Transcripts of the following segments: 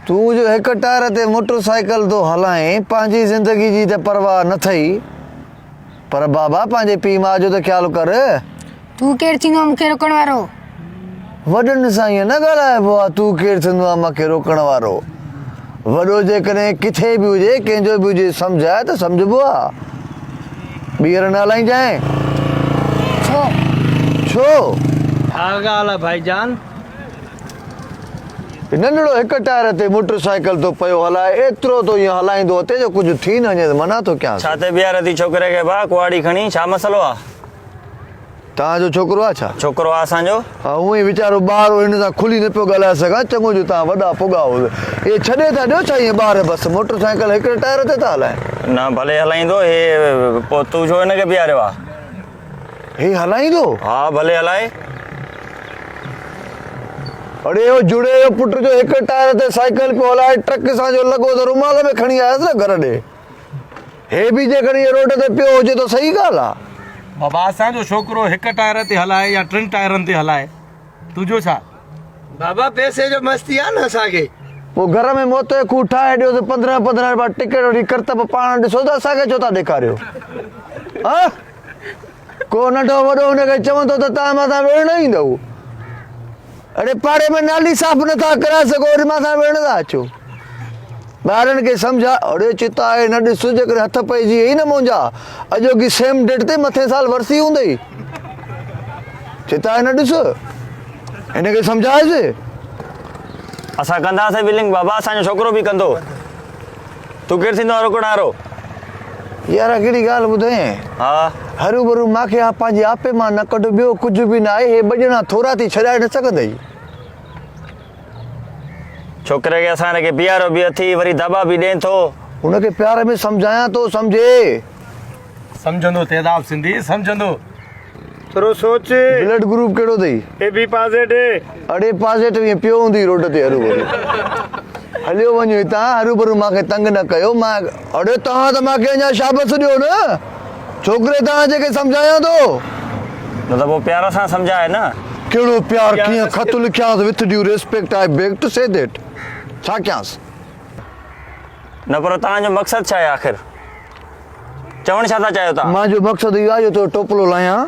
तू जो एक टायर ते मोटरसाइकिल तो हलाए पांजी जिंदगी जी ते परवाह न थई पर बाबा पांजे पी मां जो तो ख्याल कर। तू केर थींदो मूंखे रोकण वारो? वडन सां ईअं न ॻाल्हाइबो आहे तू केरु थींदो आहे मूंखे रोकण वारो। वॾो जेकॾहिं किथे बि हुजे कंहिंजो बि हुजे सम्झाए त सम्झबो आहे। ॿीहर न हलाइजांइ। छो? छो? छा ॻाल्हि आहे भाईजान? नंढड़ो हिक टायर ते मोटरसाइकिल तो पियो हलाए एतिरो तो ईअं हलाईंदो अते जो कुझु थी न वञे त मना थो कयां। छा ते बीहारे थी छोकिरे खे भाउ कुआड़ी खणी? छा मसलो आहे? तव्हांजो छोकिरो आहे छा? छोकिरो आहे असांजो। हा उअं ई वीचारो ॿार हिन सां खुली न पियो ॻाल्हाए सघां चङो जो तव्हां वॾा पुॻा हुओ। इहे छॾे था ॾियो छा ईअं ॿार बसि मोटरसाइकिल हिकिड़े टायर ते था हलाइनि? न भले हलाईंदो हे पोइ तूं छो हिनखे बीहारियो आहे? हे हलाईंदो? हा भले हलाए। अड़े हो जुड़े जो पुट जो हिक टायर ते साइकिल पियो हलाए ट्रक सां जो लॻो त रुमाल में खणी आयसि न घर ॾे। हे बि जेकॾहिं रोड ते पियो हुजे त सही ॻाल्हि आहे। बाबा असांजो छोकिरो हिक टायर ते हलाए या टिनि टायरनि ते हलाए तुंहिंजो छा? बाबा पैसे जो मस्ती आहे न असांखे। पोइ घर में मौत जो खूह ठाहे ॾियो त 15-15 रुपया टिकट वठी करतब पाण ॾिसो त असांखे छो था ॾेखारियो? हा को नंढो वॾो हुनखे चवंदो त तव्हां मथां वेड़ न ईंदव। अड़े पाड़े में नाली साफ़ नथा कराए सघो वरी मथां वेड़ था अचो। ॿारनि खे सम्झा। अड़े चिता आहे न ॾिस जेकॾहिं हथ पइजी वई न मुंहिंजा अॼोकी सेम डेट ते मथे साल वरसी हूंदई। चिता आहे न ॾिस हिनखे सम्झाइसि। असां कंदासीं बिलिंग बाबा असांजो छोकिरो बि कंदो। तूं केरु थींदो आहे रोकण वारो? यार कहिड़ी ॻाल्हि ॿुधाए? हा हरू भरू मूंखे पंहिंजे आपे मां न कढ ॿियो कुझु बि न आहे। हे ॿ ॼणा थोरा थी छॾाए न सघंदई। छोकिरे खे असांखे बीहारो बि अथी वरी दॿा बि ॾियनि थो। हुनखे प्यार में सम्झायां थो सम्झे। सम्झंदो तेज़ाब सिंधी सम्झंदो। थोरो सोच। ब्लड ग्रुप कहिड़ो अथई? A B positive. अड़े पॉजिटिव ईअं पियो हूंदी रोड ते हरू भरू। हलियो वञो हितां हरू भरू मूंखे तंग न कयो। मां अड़े तव्हां त मूंखे अञा शाबस ॾियो न। छोकिरे तव्हां जेके सम्झायां थो न त पोइ प्यार सां सम्झाए न। कहिड़ो प्यार कीअं ख़त लिखियांसि with due respect I beg to say that. छा कयांसि? न पर तव्हांजो मक़सदु छा आहे आख़िर? चवण छा था चाहियो तव्हां? मुंहिंजो मक़सदु इहो आहे जो तो टोपलो लाहियां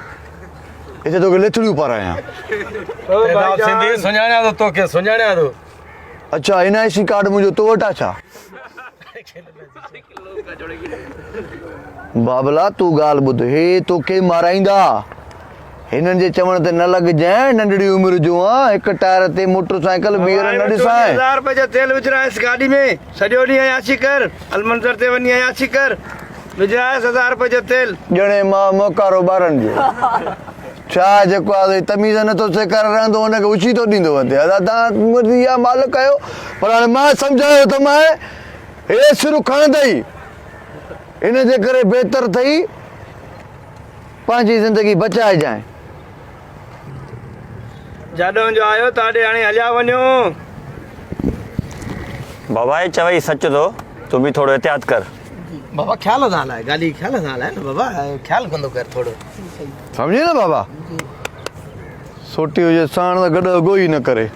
हिते तोखे लेथड़ियूं पारायां। तेज़ाब सिंधी सुञाणिया थो तोखे सुञाणिया थो। अच्छा NIC कार्ड मुंहिंजो तो वटि आहे छा? बाबला तूं ॻाल्हि ॿुध। हे तोखे माराईंदा। हिननि जे चवण ते न लॻजांइ। नंढड़ी उमिरि जो आहे। हिक टायर ते मोटरसाइकिल ॿीहर न ॾिसांइ। 1000 रुपए जो तेल विझराइसि गाॾी में सॼो ॾींहुं अयाशी कर। अलमंज़र ते वञी अयाशी कर। विझराइसि 1000 रुपए जो तेल। ॼणे मां मोकारो ॿारनि जो छा जेको आहे तमीज़ नथो सेखारे रहंदो हुनखे उची थो ॾींदो वञे। तव्हां इहा मालिक आहियो। पर हाणे मां सम्झायो त मां हे सिर खणंदई। इन जे करे बहितर अथई पंहिंजी ज़िंदगी बचाइजांइ। जाॾो जो आयो ताॾे हाणे हलिया वञो। बाबा हे चवई सच थो। तूं बि थोरो एहतियात कर। बाबा ख़्याल सां हलाए गाॾी ख़्याल सां हलाए न बाबा ख़्याल कंदो कर थोरो। सम्झी न बाबा? सोटी हुजे साण त गॾु अॻो ई न करे।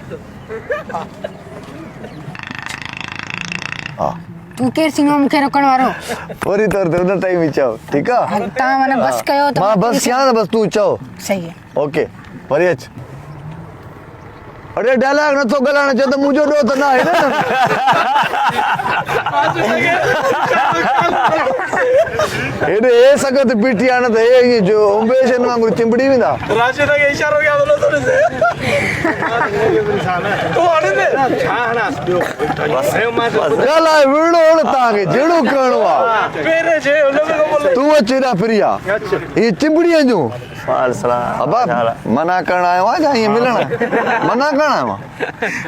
हा तू केर थींदो मूंखे रोकण वारो? वरी तौर ते हुन टाइम ई चओ ठीकु आहे? तव्हां माना बस कयो त मां बसि कयां त बसि तूं चओ। सही आहे। ओके वरी अच। अड़े डायलॉग नथो ॻाल्हाइण चओ त मुंहिंजो ॾोह त न आहे न। हेॾे हे सगत बीठी आहे न त हे ईअं जो उंबेशन वांगुरु चिंबड़ी वेंदा। राशिद खे इशारो कया थो नथो ॾिसे। तूं हाणे छा हणा ॿियो ॻाल्हाए विड़ो हाणे तव्हांखे जहिड़ो करिणो आहे। पहिरें शइ हुन में को बोले। तूं अच हेॾा फ्री आहे। इहे चिंबड़ीअ जूं अबा मना करण आयो आहे छा ईअं मिलण? मना करण आयो आहे?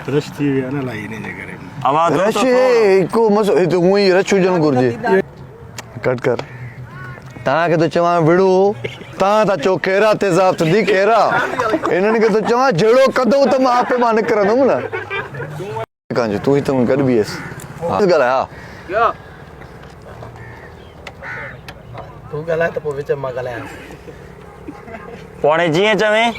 रश थी विया न अलाई इन जे करे। रश हिकु मसो हिते हूअं ई रश हुजणु घुरिजे। कट कर। तव्हांखे त चवां विड़ो तव्हां था चओ कहिड़ा तेज़ाब सिंधी कहिड़ा। हिननि खे त चवां जहिड़ो कंदो त मां आपे मां निकिरंदुमि न। कांजो तूं हिते गॾु बीहसि। ॻाल्हाए हा तूं ॻाल्हाए त पोइ विच मां ॻाल्हायां। पोइ हाणे जीअं चवें।